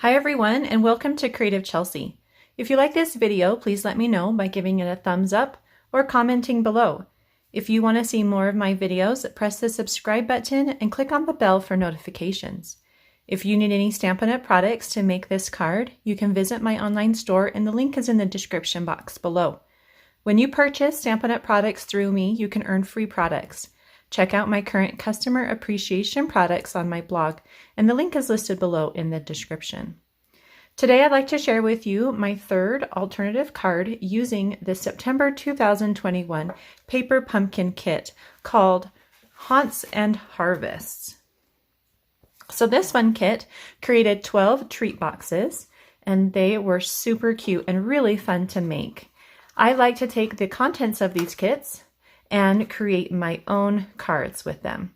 Hi everyone, and welcome to Creative Chelsey. If you like this video, please let me know by giving it a thumbs up or commenting below. If you want to see more of my videos, press the subscribe button and click on the bell for notifications. If you need any Stampin' Up! Products to make this card, you can visit my online store and the link is in the description box below. When you purchase Stampin' Up! Products through me, you can earn free products. Check out my current customer appreciation products on my blog, and the link is listed below in the description. Today I'd like to share with you my third alternative card using the September 2021 paper pumpkin kit called Haunts and Harvests. So this fun kit created 12 treat boxes, and they were super cute and really fun to make. I like to take the contents of these kits and create my own cards with them.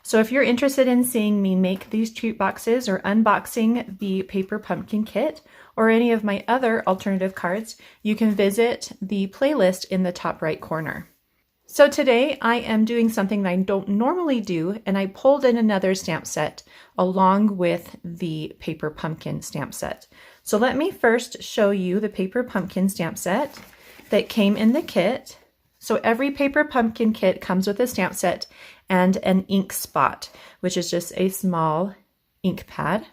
So if you're interested in seeing me make these treat boxes or unboxing the paper pumpkin kit or any of my other alternative cards, you can visit the playlist in the top right corner. So today I am doing something that I don't normally do, and I pulled in another stamp set along with the paper pumpkin stamp set. So let me first show you the paper pumpkin stamp set that came in the kit. So every paper pumpkin kit comes with a stamp set and an ink spot, which is just a small ink pad.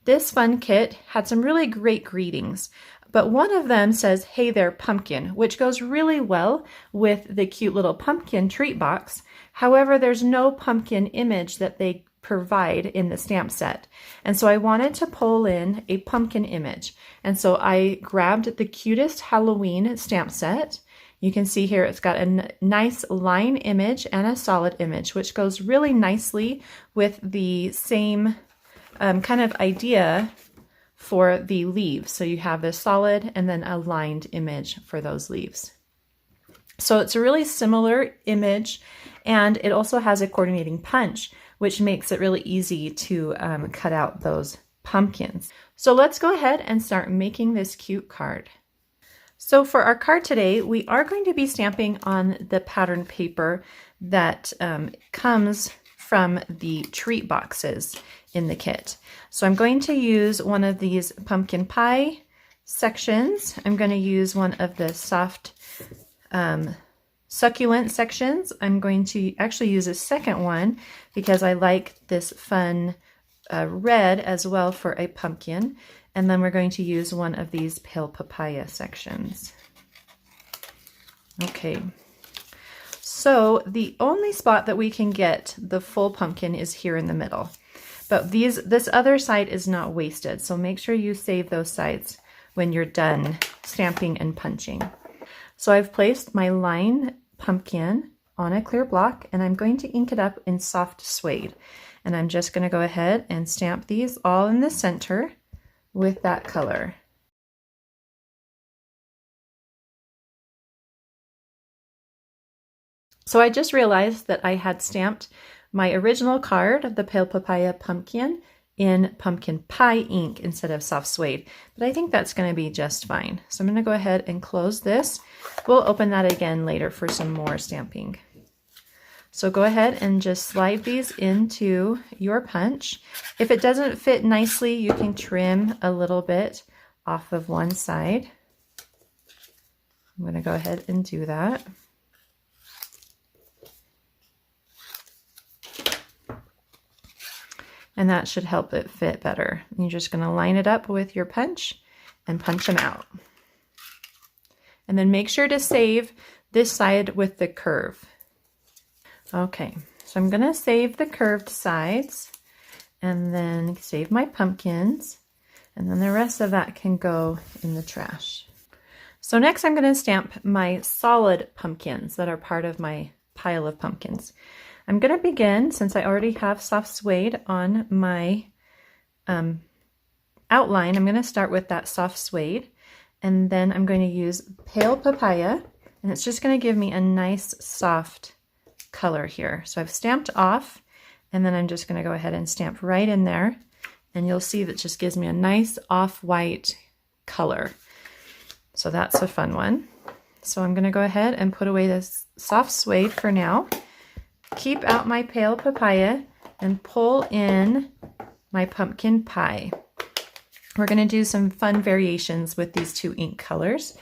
This fun kit had some really great greetings, but one of them says, "Hey there, pumpkin," which goes really well with the cute little pumpkin treat box. However, there's no pumpkin image that they provide in the stamp set. And so I wanted to pull in a pumpkin image. And so I grabbed the Cutest Halloween stamp set. You can see here it's got a nice line image and a solid image, which goes really nicely with the same kind of idea for the leaves. So you have a solid and then a lined image for those leaves. So it's a really similar image, and it also has a coordinating punch, which makes it really easy to cut out those pumpkins. So let's go ahead and start making this cute card. So for our card today, we are going to be stamping on the pattern paper that comes from the treat boxes in the kit. So I'm going to use one of these pumpkin pie sections. I'm going to use one of the soft succulent sections. I'm going to actually use a second one because I like this fun red as well for a pumpkin. And then we're going to use one of these pale papaya sections. Okay, so the only spot that we can get the full pumpkin is here in the middle. But this other side is not wasted, so make sure you save those sides when you're done stamping and punching. So I've placed my line pumpkin on a clear block, and I'm going to ink it up in soft suede. And I'm just going to go ahead and stamp these all in the center with that color. So I just realized that I had stamped my original card, the Pale Papaya Pumpkin, in pumpkin pie ink instead of soft suede, but I think that's going to be just fine. So I'm going to go ahead and close this. We'll open that again later for some more stamping. So go ahead and just slide these into your punch. If it doesn't fit nicely, you can trim a little bit off of one side. I'm going to go ahead and do that. And that should help it fit better. You're just going to line it up with your punch and punch them out. And then make sure to save this side with the curve. Okay, so I'm going to save the curved sides and then save my pumpkins, and then the rest of that can go in the trash. So next I'm going to stamp my solid pumpkins that are part of my pile of pumpkins. I'm going to begin, since I already have soft suede on my outline, I'm going to start with that soft suede, and then I'm going to use Pale Papaya, and it's just going to give me a nice soft color here. So I've stamped off, and then I'm just going to go ahead and stamp right in there, and you'll see that just gives me a nice off-white color. So that's a fun one. So I'm going to go ahead and put away this soft suede for now. Keep out my Pale Papaya and pull in my pumpkin pie. We're going to do some fun variations with these two ink colors.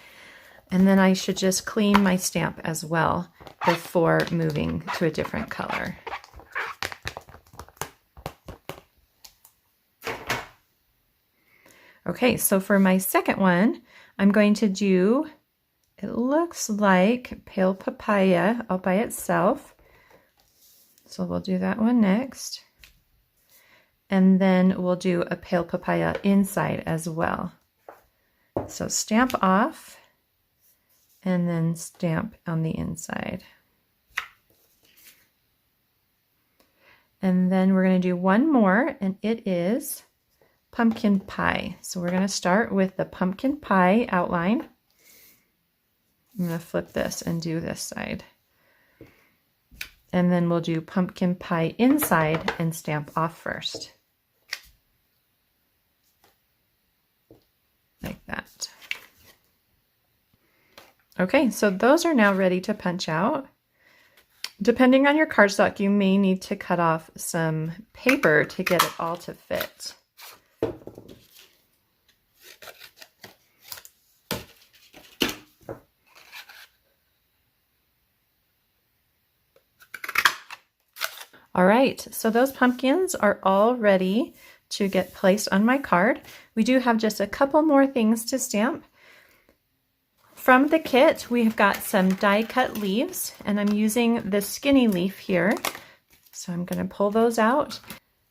And then I should just clean my stamp as well before moving to a different color. Okay, so for my second one, I'm going to do, it looks like Pale Papaya all by itself. So we'll do that one next. And then we'll do a Pale Papaya inside as well. So stamp off and then stamp on the inside. And then we're going to do one more, and it is pumpkin pie. So we're going to start with the pumpkin pie outline. I'm going to flip this and do this side. And then we'll do pumpkin pie inside and stamp off first. Like that. Okay, so those are now ready to punch out. Depending on your cardstock, you may need to cut off some paper to get it all to fit. All right, so those pumpkins are all ready to get placed on my card. We do have just a couple more things to stamp. From the kit, we've got some die cut leaves, and I'm using the skinny leaf here. So I'm going to pull those out.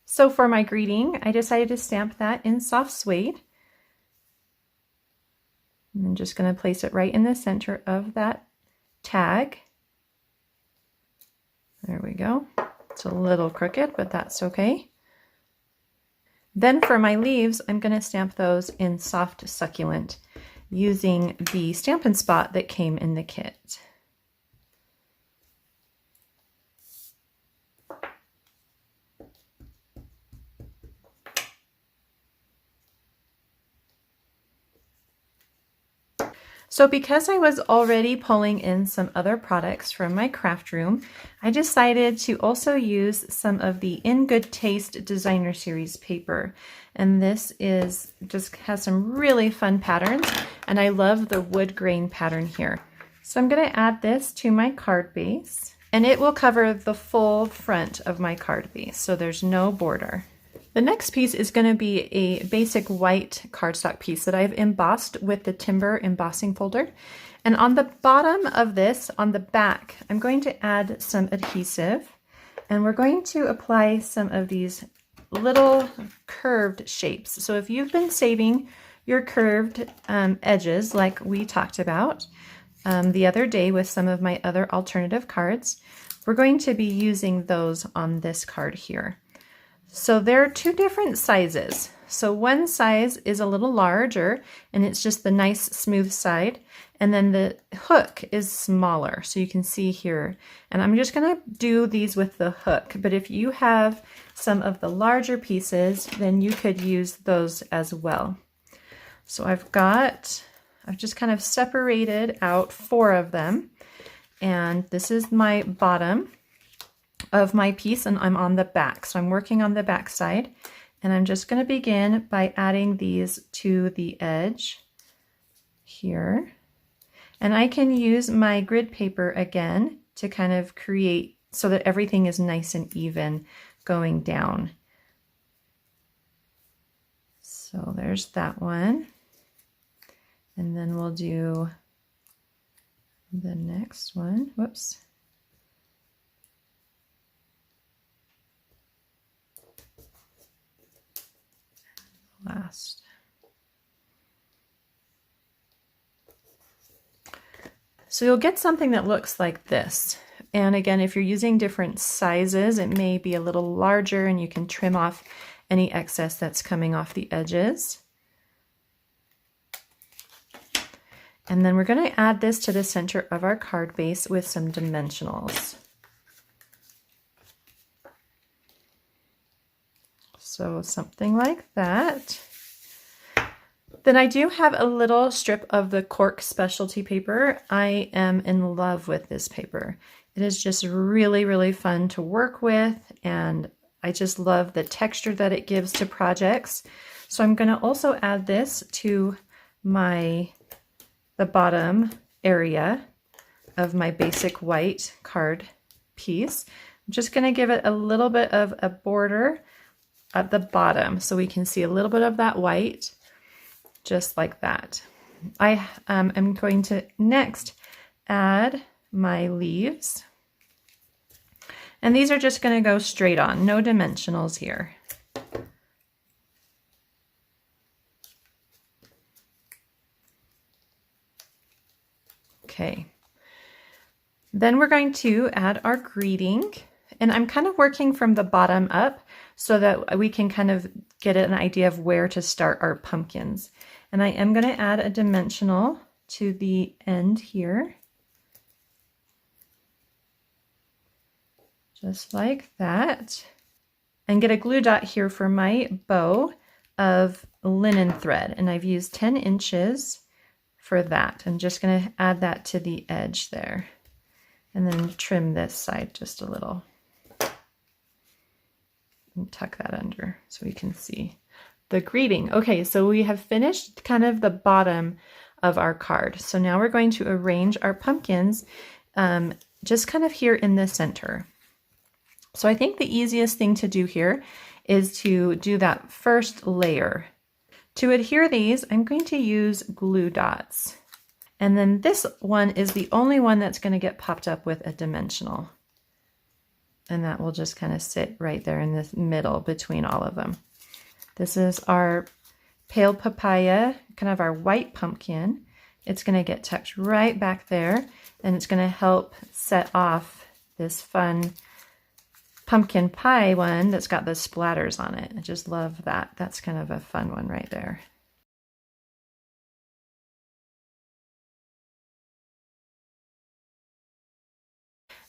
So for my greeting, I decided to stamp that in soft suede. And I'm just going to place it right in the center of that tag. There we go. It's a little crooked, but that's okay. Then for my leaves, I'm going to stamp those in soft succulent using the Stampin' Spot that came in the kit. So because I was already pulling in some other products from my craft room, I decided to also use some of the In Good Taste Designer Series paper. And this is just has some really fun patterns, and I love the wood grain pattern here. So I'm going to add this to my card base, and it will cover the full front of my card base, so there's no border. The next piece is going to be a basic white cardstock piece that I've embossed with the timber embossing folder. And on the bottom of this, on the back, I'm going to add some adhesive, and we're going to apply some of these little curved shapes. So if you've been saving your curved edges like we talked about the other day with some of my other alternative cards, we're going to be using those on this card here. So there are two different sizes. So one size is a little larger, and it's just the nice smooth side, and then the hook is smaller, so you can see here. And I'm just going to do these with the hook, but if you have some of the larger pieces, then you could use those as well. So I've just kind of separated out 4 of them, and this is my bottom of my piece, and I'm on the back. So I'm working on the back side, and I'm just going to begin by adding these to the edge here. And I can use my grid paper again to kind of create so that everything is nice and even going down. So there's that one. And then we'll do the next one. Whoops. Last. So you'll get something that looks like this. And again, if you're using different sizes, it may be a little larger, and you can trim off any excess that's coming off the edges. And then we're going to add this to the center of our card base with some dimensionals. So something like that. Then I do have a little strip of the cork specialty paper. I am in love with this paper. It is just really, really fun to work with, and I just love the texture that it gives to projects. So I'm going to also add this to the bottom area of my basic white card piece. I'm just going to give it a little bit of a border at the bottom so we can see a little bit of that white, just like that. I am going to next add my leaves. And these are just going to go straight on, no dimensionals here. Okay. Then we're going to add our greeting. And I'm kind of working from the bottom up so that we can kind of get an idea of where to start our pumpkins. And I am going to add a dimensional to the end here. Just like that. And get a glue dot here for my bow of linen thread. And I've used 10 inches for that. I'm just going to add that to the edge there. And then trim this side just a little. And tuck that under so we can see the greeting. Okay, so we have finished kind of the bottom of our card. So now we're going to arrange our pumpkins just kind of here in the center. So I think the easiest thing to do here is to do that first layer. To adhere these, I'm going to use glue dots. And then this one is the only one that's going to get popped up with a dimensional. And that will just kind of sit right there in the middle between all of them. This is our pale papaya, kind of our white pumpkin. It's going to get tucked right back there, and it's going to help set off this fun pumpkin pie one that's got the splatters on it. I just love that. That's kind of a fun one right there.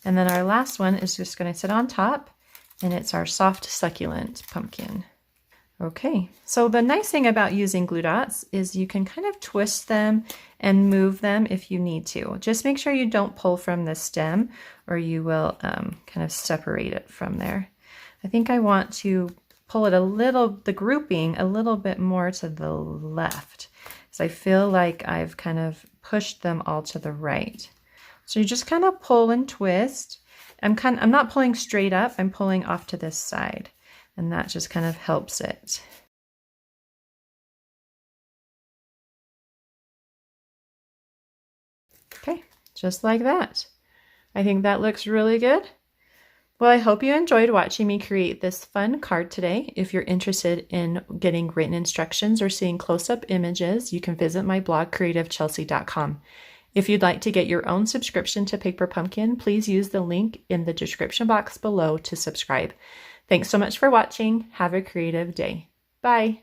And then our last one is just going to sit on top, and it's our soft succulent pumpkin. Okay, so the nice thing about using glue dots is you can kind of twist them and move them if you need to. Just make sure you don't pull from the stem or you will kind of separate it from there. I think I want to pull it the grouping a little bit more to the left. So I feel like I've kind of pushed them all to the right. So you just kind of pull and twist. I'm not pulling straight up, I'm pulling off to this side. And that just kind of helps it. Okay, just like that. I think that looks really good. Well, I hope you enjoyed watching me create this fun card today. If you're interested in getting written instructions or seeing close-up images, you can visit my blog, creativechelsey.com. If you'd like to get your own subscription to Paper Pumpkin, please use the link in the description box below to subscribe. Thanks so much for watching. Have a creative day. Bye.